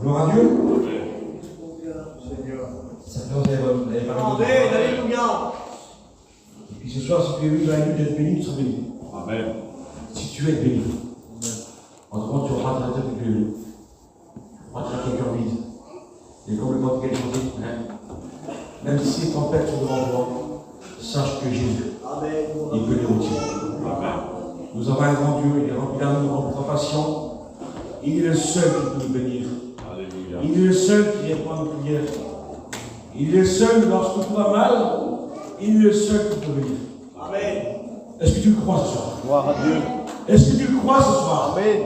Gloire à Dieu. Seigneur. Ça fait vous avez parlé de Amen. Alléluia. Et puis ce soir, si tu es venu dans la nuit d'être béni, tu seras béni. Amen. Si tu es béni. Autrement, tu rentres dans la tête de Dieu. Tu rentres avec le cœur vide. Et complètement de quelque chose. Même si les tempêtes sont devant toi, sache que Jésus, il peut les retirer. Nous avons un grand Dieu, il est rempli d'amour, rempli de compassion. Il est le seul qui peut nous bénir. Alléluia. Il est le seul qui répond à nos prières. Il est le seul, lorsque tout va mal, il est le seul qui peut bénir. Amen. Est-ce que tu le crois ce soir? Gloire à Dieu. Est-ce que tu le crois ce soir? Amen.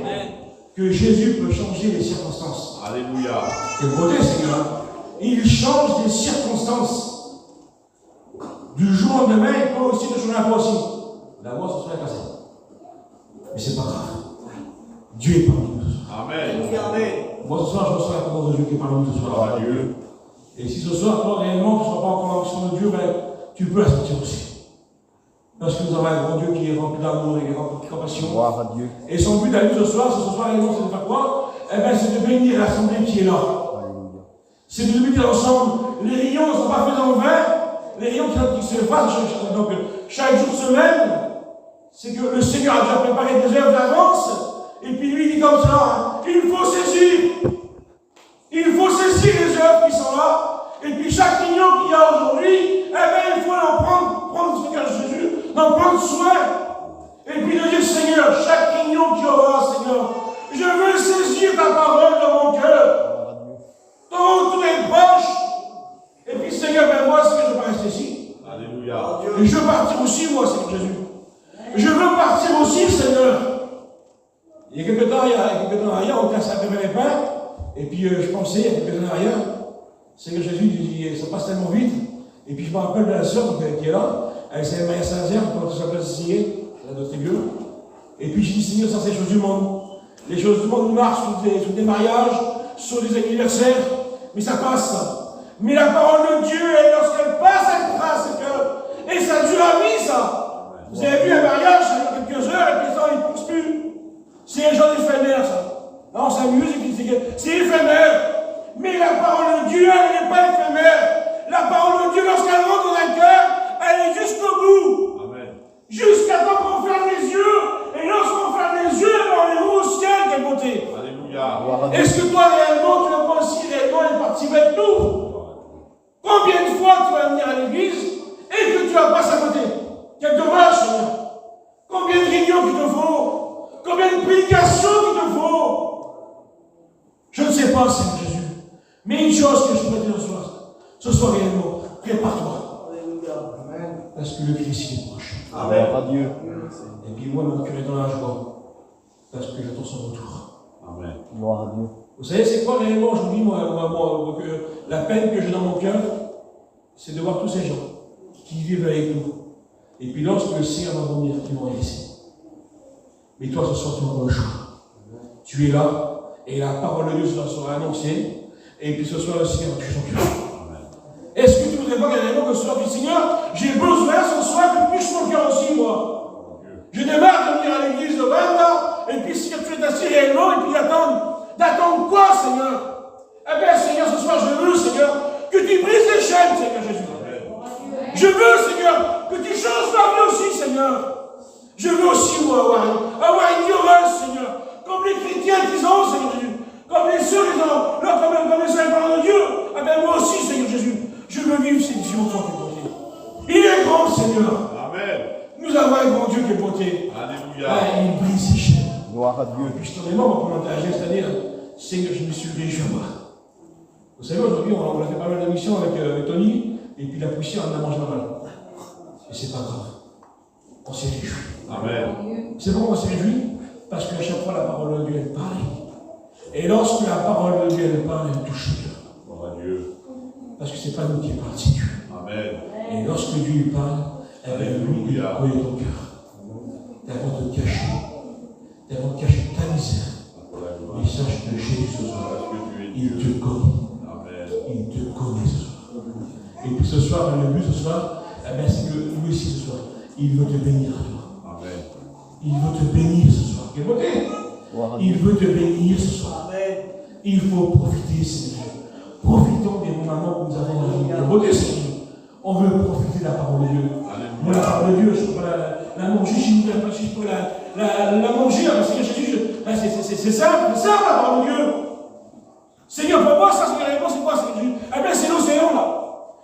Que Jésus peut changer les circonstances. Alléluia. Quelle beauté, Seigneur. Il change des circonstances. Du jour au lendemain, il peut aussi te changer la voix aussi. La voix, ce sera cassée. Mais c'est pas grave. Dieu est parmi nous ce soir. Amen. Amen. Moi, ce soir, je reçois la présence de Dieu qui est parmi nous ce soir. Gloire à Dieu. Et si ce soir, toi, réellement, tu ne sois pas encore dans l'action de Dieu, ben, tu peux la sentir aussi. Parce que nous avons un grand Dieu qui est rempli d'amour et rempli de compassion. Gloire à Dieu. Et son but à nous ce soir réellement, c'est de faire quoi? Eh bien, c'est de bénir l'assemblée qui est là. Alléluia. C'est de bénir ensemble. Les réunions ne sont pas faites en vain. Les réunions qui se fassent chaque jour de semaine, c'est que le Seigneur a déjà préparé des œuvres d'avance. Et puis lui, il dit comme ça, il faut saisir. Il faut saisir les œuvres qui sont là. Et puis chaque réunion qu'il y a aujourd'hui, eh bien, il faut en prendre ce Seigneur Jésus, d'en prendre soin. Et puis de dire, Seigneur, chaque réunion qu'il y aura, Seigneur, je veux saisir ta parole dans mon cœur. Dans tous les proches. Et puis, Seigneur, ben moi, c'est que je ne veux pas rester ici. Alléluia. Et je veux partir aussi, moi, Seigneur Jésus. Je veux partir aussi, Seigneur. Il y a quelques temps arrière, on casse un peu les pains. Et puis, je pensais, il y a quelques années arrière, Seigneur Jésus, il dit, ça passe tellement vite. Et puis, je me rappelle de la sœur qui est là, avec sa Maria Saint-Nazaire, quand elle s'appelle signer, la notre Dieu. Et puis, je dis, Seigneur, ça, c'est les choses du monde. Les choses du monde marchent sur des mariages, sur des anniversaires, mais ça passe. Mais la parole de Dieu, lorsqu'elle passe, elle trace le cœur. Et ça dure la vie, ça. Vous avez vu un mariage, ça dure quelques heures, et puis ça, il ne pousse plus. C'est un genre éphémère, ça. Là, on s'amuse, et puis c'est éphémère. Mais la parole de Dieu, elle n'est pas éphémère. La parole de Dieu, lorsqu'elle rentre dans un cœur, elle est jusqu'au bout. Amen. Jusqu'à temps qu'on ferme les yeux. Et lorsqu'on ferme les yeux, on les voit au ciel, quelle beauté. Alléluia. Est-ce que toi, réellement, tu veux pas aussi réellement participer avec nous? Combien de fois tu vas venir à l'église et que tu vas passer à côté? Quel dommage, Seigneur. Combien de réunions qu'il te faut? Combien de prédications qu'il te faut? Je ne sais pas, Seigneur Jésus. Mais une chose que je peux te dire ce soir réellement, prépare-toi. Parce que le Christ il est proche. Amen. Adieu. Et puis moi, mon cœur est dans la joie. Parce que j'attends son retour. Amen. Gloire à Dieu. Vous savez, c'est quoi réellement, je vous dis, moi, la peine que j'ai dans mon cœur, c'est de voir tous ces gens qui vivent avec nous. Et puis lorsque le Seigneur va venir, ils vont laisser. Mais toi, ce soir, tu n'auras pas le choix. Tu es là, et la parole de Dieu sera annoncée, et puis ce soir, le Seigneur va toucher ton cœur. Est-ce que tu voudrais pas réellement que ce soir, tu dis, Seigneur, j'ai besoin ce soir que tu touches mon cœur aussi, moi. Je démarre de venir à l'église de Vanda, et puis Seigneur, tu es assis réellement, et puis d'attendre quoi, Seigneur? Eh bien, Seigneur, ce soir, je veux, Seigneur, que tu brises les chaînes, Seigneur Jésus. Je veux, Seigneur, que tu changes ma vie aussi, Seigneur. Je veux aussi, moi, avoir une vie heureuse, Seigneur. Comme les chrétiens disent, Seigneur Jésus. Comme les sœurs disent, comme les sœurs parlent de Dieu. Eh bien, moi aussi, Seigneur Jésus, je veux vivre cette vision sans beauté. Il est grand, Seigneur. Amen. Nous avons un grand Dieu qui est beauté. Alléluia. Ah, il brise ses chaînes. Gloire à Dieu. Et puis, justement, mon commentaire, c'est-à-dire, Seigneur, je me suis réjoui à moi. Vous savez, aujourd'hui, on a fait pas mal d'émissions avec Tony, et puis la poussière, on a mangé pas mal. Et c'est pas grave. On s'est réjoui. Amen. C'est pourquoi on s'est réjoui? Parce qu'à chaque fois, la parole de Dieu, elle parle. Et lorsque la parole de Dieu, elle parle, elle touche le cœur. Gloire à Dieu. Parce que c'est pas nous qui parlons, c'est Dieu. Amen. Et lorsque Dieu lui parle, eh bien, lui, il connaît ton cœur. T'as de te cacher. T'as de cacher ta misère. Mais sache que Jésus ce soir, il te connaît. Il te connaît ce soir. Et puis ce soir, le but ce soir, eh bien, c'est que lui aussi ce soir, il veut te bénir à toi. Amen. Il veut te bénir ce soir. Quelle beauté! Il veut te bénir ce soir. Il faut profiter, Seigneur. Profitons des moments que nous avons dans la beauté, Seigneur. On veut profiter de la parole de Dieu. Moi, la parole de Dieu, je peux pas la manger, je peux la manger, Seigneur Jésus. C'est simple, la parole de Dieu. Seigneur, pour moi, ça, c'est quoi, Seigneur Jésus? Eh bien, c'est l'océan, là.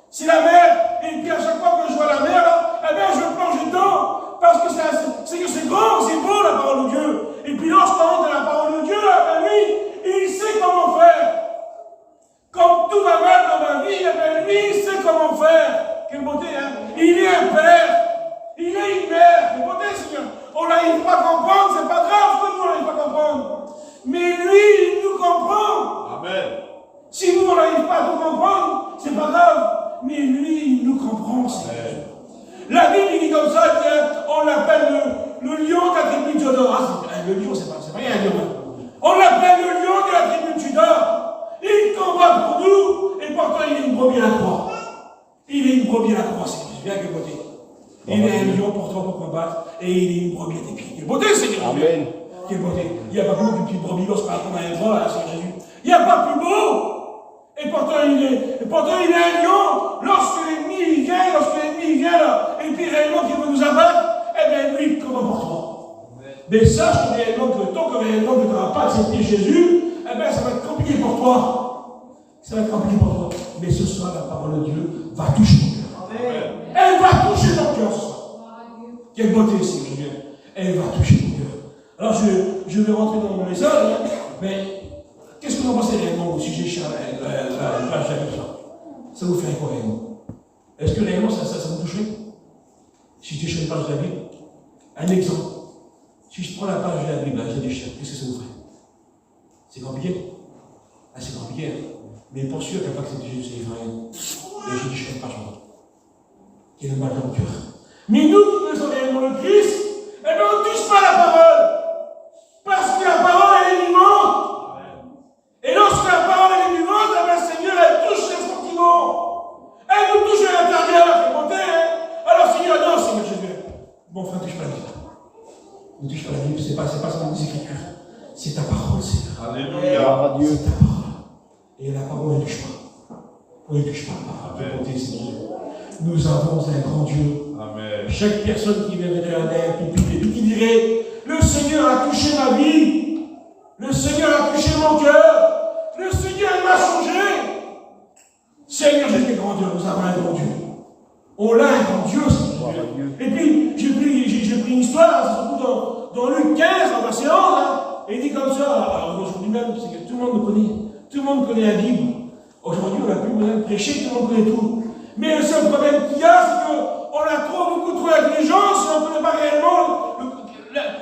C'est la mer. Et puis, à chaque fois que je vois la mer, là, eh bien, je plonge dedans. Parce que Seigneur, c'est grand, c'est beau, la parole de Dieu. Et puis, lorsqu'on entre dans la parole de Dieu, là, lui, il sait comment faire. Comme tout va mal dans ma vie, eh bien, lui, il sait comment faire. Quelle beauté, hein? Il est un père. Il est une mère. Quelle beauté, Seigneur. On n'arrive pas à comprendre, c'est pas grave que nous, on n'arrive pas à comprendre. Mais lui, il nous comprend. Amen. Si nous, on n'arrive pas à tout comprendre, c'est pas grave. Mais lui, il nous comprend, Seigneur. La Bible dit comme ça, on l'appelle le lion de la tribu de Juda. Le lion, c'est pas rien un lion. On l'appelle le lion de la tribu de Juda. Il combat pour nous, et pourtant il est une brebis à la croix. Il est une brebis à la croix, Seigneur. Viens à côté. Il est un lion pour toi pour combattre, et il est une brebis à tes pieds. Quelle beauté, Seigneur. Amen. Quelle beauté. Il n'y a pas plus beau qu'une petite brebis lorsqu'on a un droit à Seigneur Jésus. Il n'y a pas plus beau. Et pourtant il est un lion. Lorsque l'ennemi vient là, et puis réellement qu'il veut nous abattre, eh bien lui, il combat pour toi. Mais sache que réellement que tant que réellement que tu n'auras pas accepté Jésus, eh bien ça va être compliqué pour toi. Ça va être compliqué pour toi. Mais ce soir, la parole de Dieu va toucher ton cœur. Elle va toucher ton cœur ce soir. Quelle beauté, Seigneur. Elle va toucher ton cœur. Alors je vais rentrer dans mon message, mais qu'est-ce que vous en pensez réellement au sujet de la page de ça? Ça vous fait quoi réellement? Est-ce que réellement ça vous toucherait? Si je déchire une page de la Bible, un exemple. Si je prends la page de la Bible, je la déchire, qu'est-ce que ça vous ferait? C'est compliqué? Ah, c'est compliqué, hein? Mais pour ceux qui n'ont pas accepté Jésus, c'est rien. Et je déchire une page en l'autre. Quel est le mal dans mon cœur? Mais nous qui connaissons réellement le Christ, eh bien on ne touche pas la parole. Parce que la parole, elle est vivante. Et lorsque la parole est vivante, eh bien, Seigneur, elle touche les sentiments. Elle nous touche à l'intérieur, c'est monté, hein. Alors, Seigneur, non, Seigneur Jésus. Bon, frère, ne touche pas la Bible. Ne touche pas la Bible, c'est pas seulement des Écritures. C'est ta parole, Seigneur. Alléluia. Dieu. C'est ta parole. Et la parole, elle ne touche pas. On ne touche pas la parole. Monté, Seigneur. Nous avons un grand Dieu. Amen. Chaque personne qui viendrait de la terre, puis qui dirait, le Seigneur a touché ma vie. Le Seigneur a touché mon cœur. Le Seigneur m'a changé. Seigneur, j'ai grand Dieu, nous avons un grand Dieu. On a un grand Dieu, Seigneur. Et puis, j'ai pris une histoire, c'est surtout dans Luc 15, dans verset 11, hein, et il dit comme ça, alors aujourd'hui même, c'est que tout le monde me connaît. Tout le monde connaît la Bible. Aujourd'hui, on n'a plus besoin de prêcher, tout le monde connaît tout. Mais le seul problème qu'il y a, c'est qu'on a beaucoup trop d'intelligence, on ne connaît pas réellement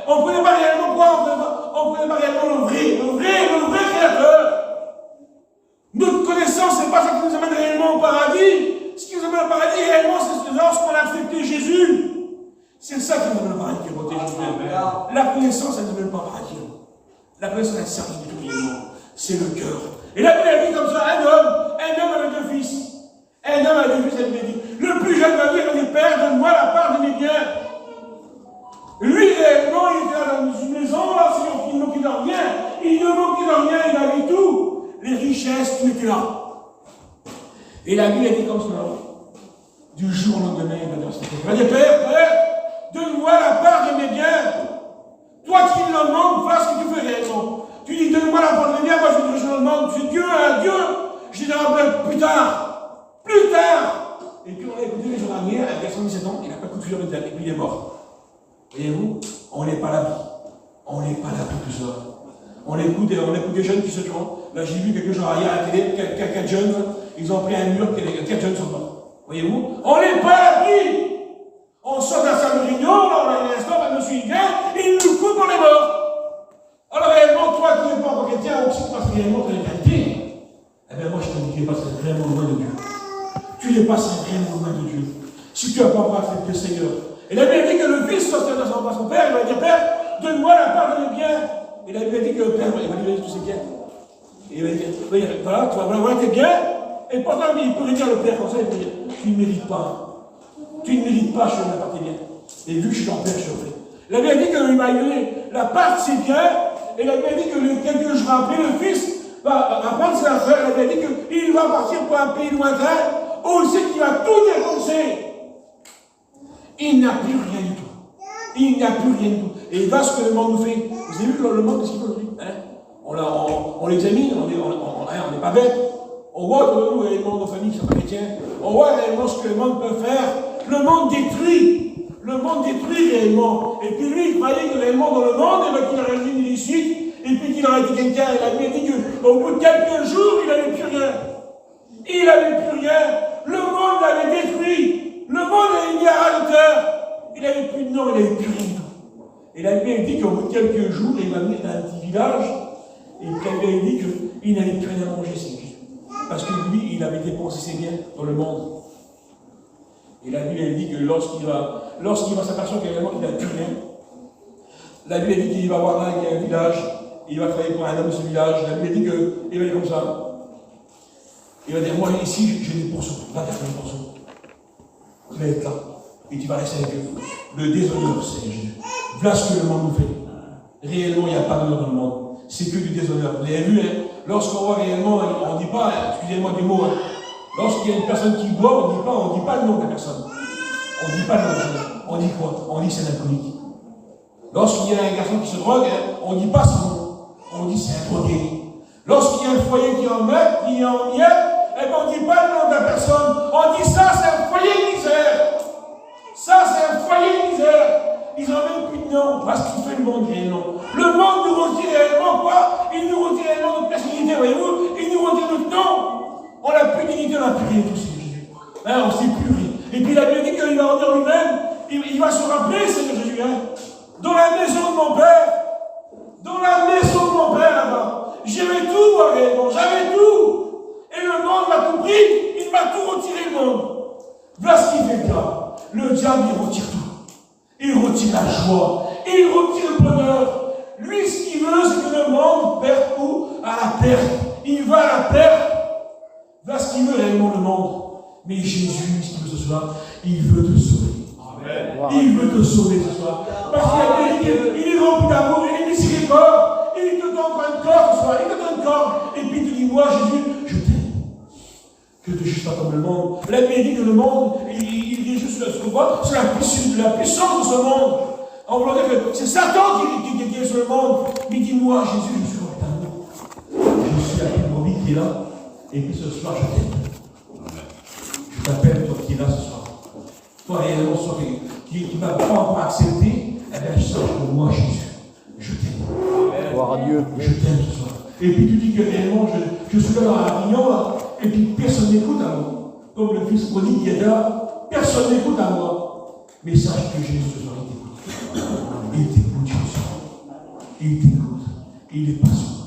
on ne connaît pas réellement quoi, on ne connaît pas réellement le vrai créateur. Notre connaissance, ce n'est pas ce qui nous amène réellement au paradis. Ce qui nous amène au paradis réellement, c'est lorsqu'on a accepté Jésus. C'est ça qui nous amène au paradis, qui est beauté. La connaissance, elle ne nous amène pas au paradis. La connaissance, elle sert du tout réellement. C'est le cœur. Et la Bible dit comme ça, un homme avec deux fils. Un homme avec deux fils, elle dit, le plus jeune va dire, il dit, Père, donne-moi la part de mes biens. Lui, réellement, il était dans une maison, là, il ne manquait de rien. Il ne manquait de rien, il avait tout. Les richesses, tout était là. Et la Bible dit comme cela. Du jour au lendemain, il va dire, il va dire, Père, donne-moi la part de mes biens. Toi qui le demandes, voilà ce que tu fais réellement. Tu dis, donne-moi la part de mes biens, moi je le demande. C'est Dieu, je dis, plus tard. Plus tard. Et puis on a écouté les jours derniers, à 97 ans, il n'a pas de coup de fusil et puis il est mort. Voyez-vous, on n'est pas là. On n'est pas là pour tout ça. On écoute des jeunes qui se tuent. Là, j'ai vu quelques jours hier à la télé, 4 jeunes, ils ont pris un mur, 4 jeunes sont morts. Voyez-vous, on n'est pas à l'abri. On sort de la salle de réunion, là, on a un instant, un monsieur il vient, il nous coupe, on est mort. Alors réellement, toi qui n'es pas encore chrétien, aussi parce que réellement tu as l'égalité, eh bien moi je te dis que tu n'es pas vraiment loin de Dieu. Tu n'es pas vraiment loin de Dieu. Si tu n'as pas encore accepté le Seigneur. Et la Bible dit que le fils, quand il va dans son père, il va dire, Père, donne-moi la part de mes biens. Et la Bible dit que le père, il va lui donner tous ses biens. Et il va dire, voilà, voilà tes biens. Et pourtant, il peut dire le père comme ça, il peut dire, tu ne mérites pas. Tu ne mérites pas, je te donne la part de tes biens. Et vu que je suis ton père, je te fais. La Bible dit qu'il m'a donné la part de ses biens. Et la Bible dit que quelques jours après, le fils va prendre ses affaires, il a dit qu'il va partir pour un pays lointain, où il sait qu'il va tout dépenser. Il n'a plus rien du tout. Il n'a plus rien du tout. Et voilà ce que le monde nous fait. Vous avez vu le monde, qu'est-ce qu'il fait aujourd'hui, on l'examine, on n'est pas bête. On voit autour de nous réellement nos familles qui sont chrétiens. On voit réellement ce que le monde peut faire. Le monde détruit. Le monde détruit réellement. Et puis lui, il croyait que réellement dans le monde, qu'il aurait une illicite, et puis qu'il aurait été quelqu'un. Il a dit qu'au bout de quelques jours, il n'avait plus rien. Il n'avait plus rien. Le monde l'avait détruit. Le monde l'avait mis à ras de terre. Il n'avait plus de nom, il n'avait plus rien. Et la Bible dit qu'au bout de quelques jours, il va venir dans un petit village. Et la Bible dit qu'il n'avait plus rien à manger, c'est Jésus. Parce que lui, il avait dépensé ses biens dans le monde. Et la Bible dit que lorsqu'il va s'apercevoir qu'il n'a plus rien, la Bible dit qu'il va voir un village, et il va travailler pour un homme de ce village. La Bible dit qu'il va dire comme ça. Il va dire, moi ici, j'ai des pourceaux. Va faire des pourceaux. Tu vas être là. Et tu vas rester avec eux. Le déshonneur, c'est Jésus. Voilà ce que le monde nous fait. Réellement, il n'y a pas d'honneur dans le monde. C'est que du déshonneur. Vous l'avez vu, lorsqu'on voit réellement, on ne dit pas, excusez-moi du mot, lorsqu'il y a une personne qui boit, on ne dit pas le nom de la personne. On ne dit pas le nom de la personne. On dit quoi? On dit c'est un alcoolique. Lorsqu'il y a un garçon qui se drogue, on ne dit pas son nom. On dit c'est un drogué. Lorsqu'il y a un foyer qui en met, qui est en miette, on ne dit pas le nom de la personne. On dit ça, c'est un foyer de misère. Ça, c'est un foyer de misère. Ils n'ont même plus de nom. Parce qu'il fait le monde réellement. Le monde nous retire réellement quoi? Il nous retire réellement notre personnalité, voyez-vous? Il nous retire notre nom. On n'a plus d'unité, on n'a plus rien, tout c'est Jésus. On ne sait plus rien. Et puis il a bien dit qu'il va revenir lui-même. Il va se rappeler, Seigneur Jésus. Dans la maison de mon Père. Dans la maison de mon Père, là-bas. J'avais tout, moi, réellement. J'avais tout. Et le monde m'a tout pris. Il m'a tout retiré, le monde. Voilà ce qu'il fait, le diable. Le diable, il retire tout. Il retire la joie. Il retire le bonheur. Lui, ce qu'il veut, c'est que le monde perde tout à la perte. Il va à la perte. Voilà ce qu'il veut réellement, le monde. Mais Jésus, ce qu'il veut ce soir, il veut te sauver. Amen. Il veut te sauver ce soir. Parce qu'il est rempli d'amour, il est miséricorde. Il te donne un corps ce soir. Il te donne un corps. Et puis il te dit, moi, Jésus, je t'aime. Que tu ne juges pas comme le monde. La Bible dit que le monde, il est juste sur quoi? C'est la puissance de ce monde. En voulant dire que c'est Satan qui est sur le monde. Mais dis-moi, Jésus, je suis rempli d'amour. Je suis avec mon vie qui est là. Et puis ce soir, je t'aime. Je t'appelle, toi qui es là ce soir. Toi réellement, qui ne m'a pas encore accepté, eh bien, sache que moi, Jésus, je t'aime. Gloire à Dieu. Je t'aime ce soir. Et puis tu dis que réellement, je suis là dans la réunion, là, et puis personne n'écoute à moi. Comme le fils prodigue qui est là, personne n'écoute à moi. Mais sache que Jésus ce soir, il t'écoute. Il t'écoute, Jésus. Il t'écoute. Il est patient.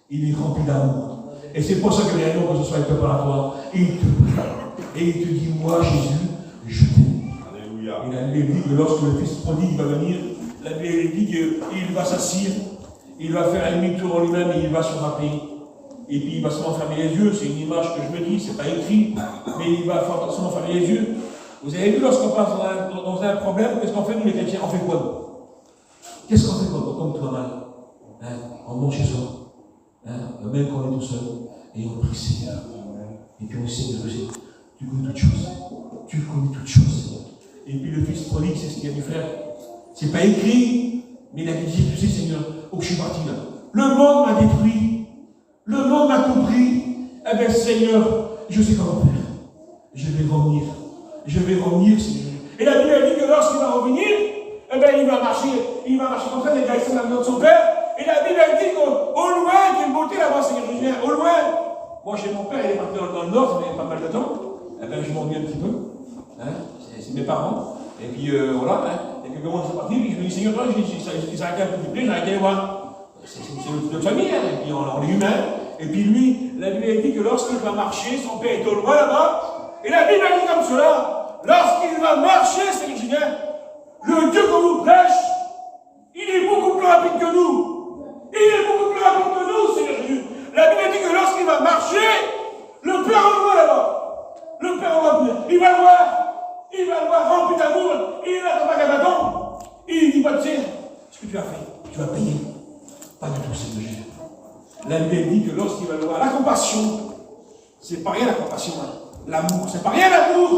Il est rempli d'amour. Et c'est pour ça que réellement, que ce soit préparatoire, il te prie. Et il te dit, moi, Jésus, je t'aime. Alléluia. Et la Bible dit que lorsque le fils prodigue va venir, la Bible dit qu'il va s'asseoir, il va faire un demi-tour en lui-même et il va se rappeler. Et puis il va seulement fermer les yeux, c'est une image que je me dis, c'est pas écrit, mais il va seulement fermer les yeux. Vous avez vu, lorsqu'on passe dans un problème, qu'est-ce qu'on fait, nous les chrétiens? On fait quoi? Qu'est-ce qu'on fait comme travail? On mange chez soi. Même quand on est tout seul. Et on prie Seigneur. Et puis on sait que tu connais toutes choses. Tu connais toutes choses, Seigneur. Et puis le fils prodigue, c'est ce qu'il a dû faire. C'est pas écrit, mais il a dit, tu sais, Seigneur, où je suis parti là. Le monde m'a détruit. Le monde m'a tout pris. Eh bien, Seigneur, je sais comment faire. Je vais revenir. Je vais revenir, Seigneur. Et la Bible dit que lorsqu'il va revenir, eh bien, il va marcher comme ça, les gars, dans la maison de son père. Et la Bible dit qu'au loin, il y a une beauté là-bas, Seigneur Jésus. Au loin. Moi, chez mon père, il est parti dans le nord, ça fait pas mal de temps. Eh bien, je m'ennuie un petit peu. C'est mes parents. Et puis, voilà. Et puis, comment je suis parti, puis je me dis, Seigneur, toi, ils arrêtent un petit peu, j'ai arrêté les voir. C'est notre famille, et puis on est humain. Et puis lui, la Bible dit que lorsqu'il va marcher, son père est au loin là-bas. Et la Bible dit comme cela, lorsqu'il va marcher, Seigneur Jésus, le Dieu qu'on vous prêche, il est beaucoup plus rapide que nous. Il est beaucoup plus rapide que nous, Seigneur Jésus. La Bible dit que lorsqu'il va marcher, le Père va le voir là-bas. Le Père va venir. Il va le voir rempli d'amour. Il est là dans un bâton. Il dit pas, tu sais, ce que tu as fait, tu vas payer. Pas du tout, Seigneur Jésus. La Bible dit que lorsqu'il va le voir, la compassion, c'est pas rien la compassion. Hein. L'amour, c'est pas rien l'amour.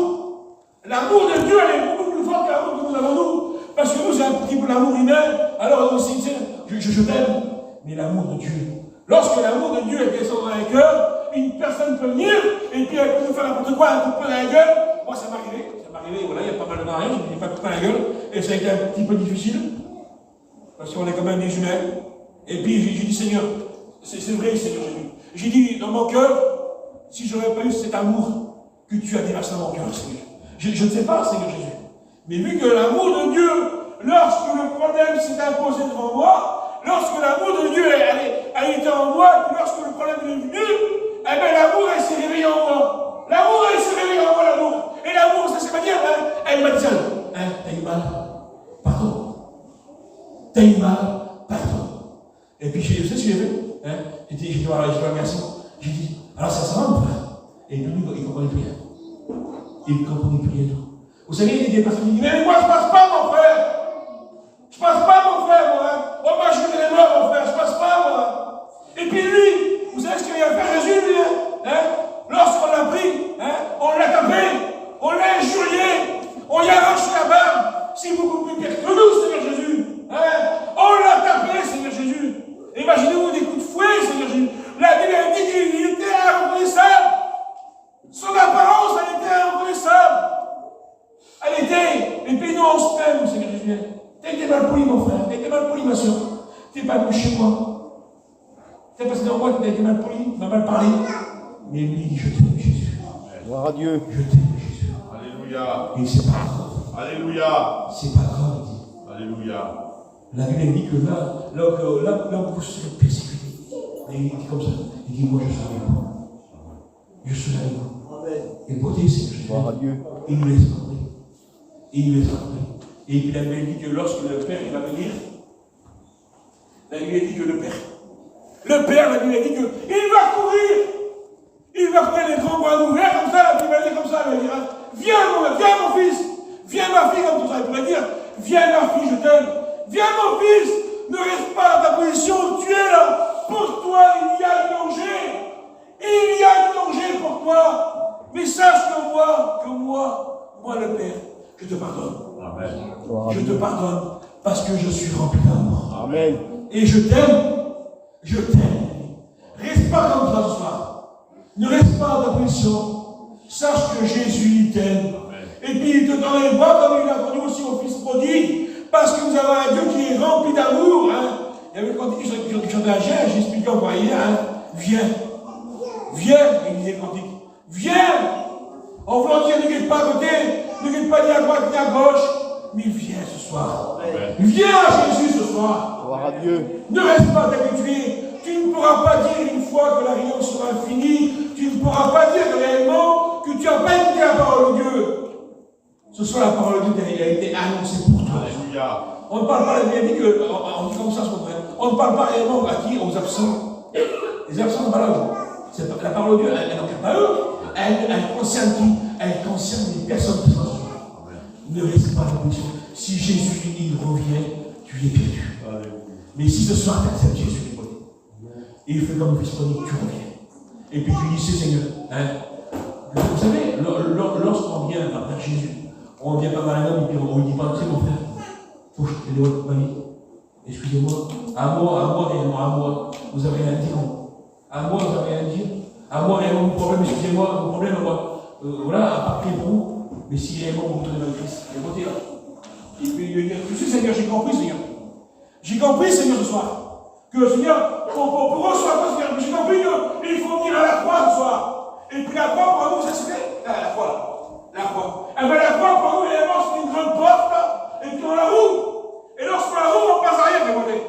L'amour de Dieu, elle est beaucoup plus forte que l'amour que nous avons nous. Parce que nous, c'est un petit peu l'amour humain. Alors, je t'aime. Mais l'amour de Dieu. Lorsque l'amour de Dieu est descendu dans un cœur, une personne peut venir et puis elle peut nous faire n'importe quoi, un coup de poing dans la gueule. Moi, ça m'est arrivé. Voilà, il y a pas mal de mariages, je n'ai pas coup de poing dans la gueule. Et ça a été un petit peu difficile. Parce qu'on est quand même des humains. Et puis, j'ai dit, Seigneur, c'est vrai, Seigneur Jésus. J'ai dit, dans mon cœur, si je n'aurais pas eu cet amour que tu as déversé dans mon cœur, Seigneur. Je ne sais pas, Seigneur Jésus. Mais vu que l'amour de Dieu, lorsque le problème s'est imposé devant moi, lorsque l'amour de Dieu a été en moi, et puis lorsque le problème est venu, eh bien l'amour s'est réveillé en moi. L'amour s'est réveillé en moi, l'amour. Et l'amour, ça c'est pas dire, hein, elle m'a dit ça. Hein, t'as eu mal, pardon. T'as eu mal, pardon. Et puis, je sais ce que j'ai fait. Hein, j'ai dit, voir le garçon. J'ai dit, alors ça va mon frère? Et puis lui, il ne comprenait plus rien. Il ne comprenait plus rien. Vous savez, il y a des personnes qui disent, mais moi je ne passe pas mon frère. Je ne passe pas mon frère, moi. Oh, moi je suis mort, mon frère, je ne passe pas, moi. Et puis lui, vous savez ce qu'il vient faire Jésus, lui, hein? Lorsqu'on l'a pris, hein, on l'a tapé, on l'a injurié, on y a arraché la barbe. C'est beaucoup plus pire que nous, Seigneur Jésus. Hein? On l'a tapé, Seigneur Jésus. Imaginez-vous des coups de fouet, Seigneur Jésus. La Bible a dit qu'il était inreconnaissable. Son apparence, elle était inreconnaissable. Elle était. Et puis nous, on se t'aime, Seigneur Jésus. T'as été mal poli, mon frère. T'as été mal poli, ma soeur. T'es pas venu chez moi. T'es passé dans moi, t'as été mal poli, tu m'as mal parlé. Mais lui, il dit, je t'aime, Jésus. Gloire à Dieu. Je t'aime, Jésus. Alléluia. Et c'est pas grave. Alléluia. C'est pas grave, il dit. Alléluia. La Bible dit que là où vous serez persécutés, il dit comme ça, il dit, moi je suis avec vous. Je suis avec vous. Amen. Et beauté, c'est que je Gloire à Dieu. Il nous laisse parler. Il nous laisse parler. Et puis la Bible dit que lorsque le Père il va venir, la Bible dit que le Père, la Bible dit que il va courir. Il va courir les grands bras ouverts comme ça, il va dire comme ça, il va dire, viens mon fils, viens ma fille, comme tout ça. Il pourrait dire, viens ma fille, je t'aime. Viens mon fils, ne reste pas à ta position où tu es là. Pour toi, il y a du danger. Il y a du danger pour toi. Mais sache que moi le Père, je te pardonne. Amen. Je te pardonne parce que je suis rempli d'amour. Amen. Et je t'aime. Je t'aime. Reste pas comme ça ce soir. Ne reste pas à ta position. Sache que Jésus t'aime. Et puis il te tend les bras comme il a tendu aussi au fils prodigue. Parce que vous avez un Dieu qui est rempli d'amour. Hein. Il y avait le cantique qui chantait à Gênes, j'ai expliqué encore hier. Hein. Viens, il disait le cantique. Viens. En voulant dire, ne guette pas à côté, ne guette pas ni à droite ni à gauche, mais viens ce soir. Amen. Viens à Jésus ce soir. Gloire à Dieu. Ne reste pas t'habituer. Tu ne pourras pas dire une fois que la réunion sera finie, tu ne pourras pas dire réellement que tu as pas écouté la parole de Dieu. Ce soir, la parole de Dieu a été annoncée pour toi. Alléluia. On ne parle pas, il dit que, on dit comme ça, on ne parle pas réellement à qui? Aux absents. Les absents sont malades. La parole de Dieu, elle n'en pas eux. Elle concerne qui? Elle concerne les personnes qui sont sur toi. Ne reste pas dans la position. Si Jésus, il revient, tu es perdu. Alléluia. Mais si ce soir, tu acceptes Jésus, il est bon. Et il fait comme le fils prodigue, tu reviens. Et puis tu dis, c'est Seigneur. Hein? Vous savez, lorsqu'on vient vers Jésus, on ne vient pas vers un homme et puis on ne dit pas, tu sais mon frère, faut que je te dévoile ma vie. Excusez-moi, à moi, réellement, à moi, vous avez rien à dire. À moi, vous avez rien à dire. À moi, réellement, mon problème, excusez-moi, mon problème, moi, voilà, à part pour vous, mais si réellement vous retournez dans le Christ, et votez là. Et puis il dit, tu sais, Seigneur, j'ai compris, Seigneur. J'ai compris, Seigneur, ce soir. Que, Seigneur, pour recevoir, Seigneur, j'ai compris qu'il faut venir à la croix ce soir. Et puis la croix, pour nous, ça se fait. La croix, là. La croix. Et bien la croix, pour nous, réellement, c'est une grande porte, là. Et puis on la roule. Et lorsqu'on la roule, on passe à rien, regardez.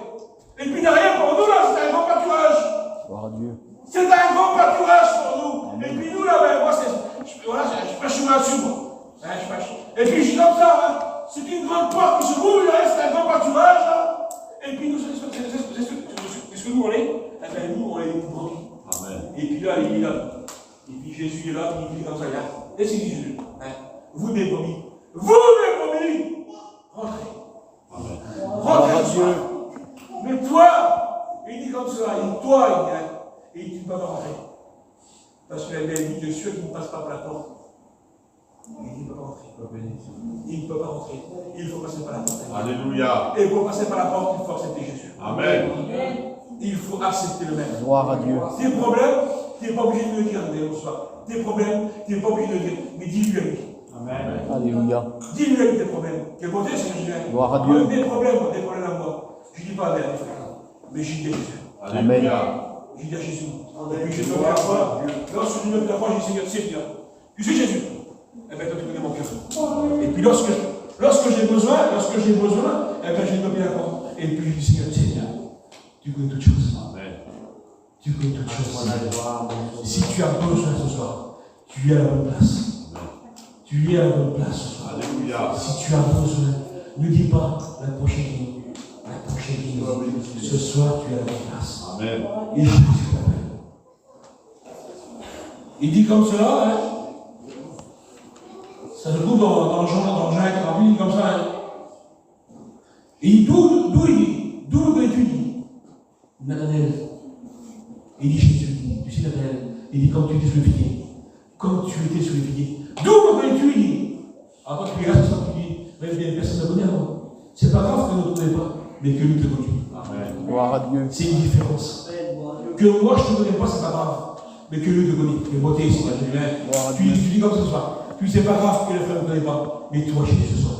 Et puis derrière, pour nous, là, c'est un grand pâturage. Gloire à Dieu. C'est un grand pâturage pour nous. Amen. Et puis nous, là, ben, moi, je prêche là-dessus, moi. Hein, je prêche. Et puis je dis comme ça, hein. C'est une grande porte qui se roule, c'est un grand pâturage, là. Et puis nous, c'est ce que nous, on est. Eh bien, nous, on est des brebis. Amen. Et puis là, il est là. Et puis Jésus est là, il dit comme ça, là. Et c'est Jésus. Hein. Vous, mes brebis. Vous, mes brebis. Rentrez. Amen. Rentrez. Mais toi, il dit comme ça, toi, il dit, ne peut pas rentrer. Parce que la vie de ceux qui ne passent pas par la porte. Il ne peut pas rentrer. Il ne peut pas rentrer. Il faut passer par la porte. Alléluia. Et pour passer par la porte, il faut accepter Jésus. Amen. Il faut accepter le Maître. Gloire à Dieu. Tes problèmes, tu n'es pas obligé de le dire bonsoir. Tes problèmes, tu n'es pas obligé de le dire. Mais dis-lui à lui. Amen. Alléluia. Dis-lui à lui tes problèmes. Quel côté c'est que je viens. Gloire à Dieu. Des problèmes à moi. Je ne dis pas à mes frères. Mais je dis à Jésus. Alléluia. Je dis à Jésus. Et puis je te la foi. Lorsque je me la foi, je dis Seigneur, tu sais Jésus. Eh bien, toi, tu connais mon cœur. Et puis lorsque j'ai besoin, eh bien, je me mets la porte. Et puis je dis Seigneur, tu connais toutes choses. Amen. Tu connais toutes choses. Si tu as besoin ce soir, tu es à la bonne place. Tu es à la bonne place ce soir. Alléluia. Si tu as besoin, ne dis pas la prochaine nuit. La prochaine nuit. Ce soir, tu es à la bonne place. Amen. Et Jésus t'appelle. Il dit comme cela, hein. Ça se trouve dans Jean 1, il dit comme ça, hein. Et il dit, d'où il dit, d'où que tu dis Nathanaël. Il dit Jésus, tu sais Nathanaël, il dit comme tu étais sur le figuier. Comme tu étais sur le figuier. D'où que tu dis après tu regardes ça, tu dis, mais il y a personne à connaître avant. C'est pas grave que nous ne te connaissons pas, mais que nous te connaissons. Amen. Gloire à Dieu. C'est une différence. Que moi je ne te connais pas, c'est pas grave. Mais que lui te connaît. Mais beauté, c'est pas Gloire à tu Dieu. dis comme ce soir. Puis c'est pas grave que les frères ne connaissent pas. Mais toi, Jésus, ce soir.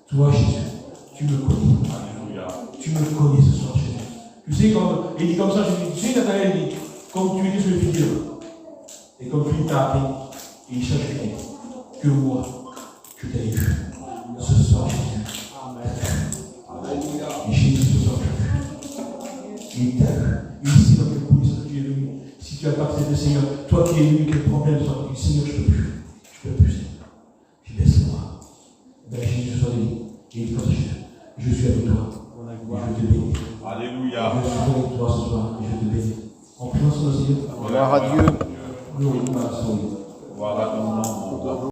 Toi, Jésus, tu me connais. Alléluia. Tu me connais ce soir, Jésus. Tu sais, comme, il dit comme ça, je dis, tu sais, Nathanaël dit, comme tu étais sur le figuier, et comme tu t'as appelé, et il cherche quelqu'un, que moi, je t'ai vu. Ce soir, Jésus. Amen. Et Jésus, ce soir, je il t'a vu. Ici, dans quelle position tu es venu. Si tu as pas accepté le Seigneur, toi qui es venu, quel problème soit tu Seigneur, je ne peux plus. Je ne peux plus, Seigneur. Je laisse moi. Ben, Jésus, ce soir, il dit, il dit comme ça, je suis avec toi. Et je te bénis. Alléluia. Je suis avec toi ce soir et je te bénis. En priant sur le Seigneur. Gloire à Dieu. Gloire à Dieu. Gloire à ton nom.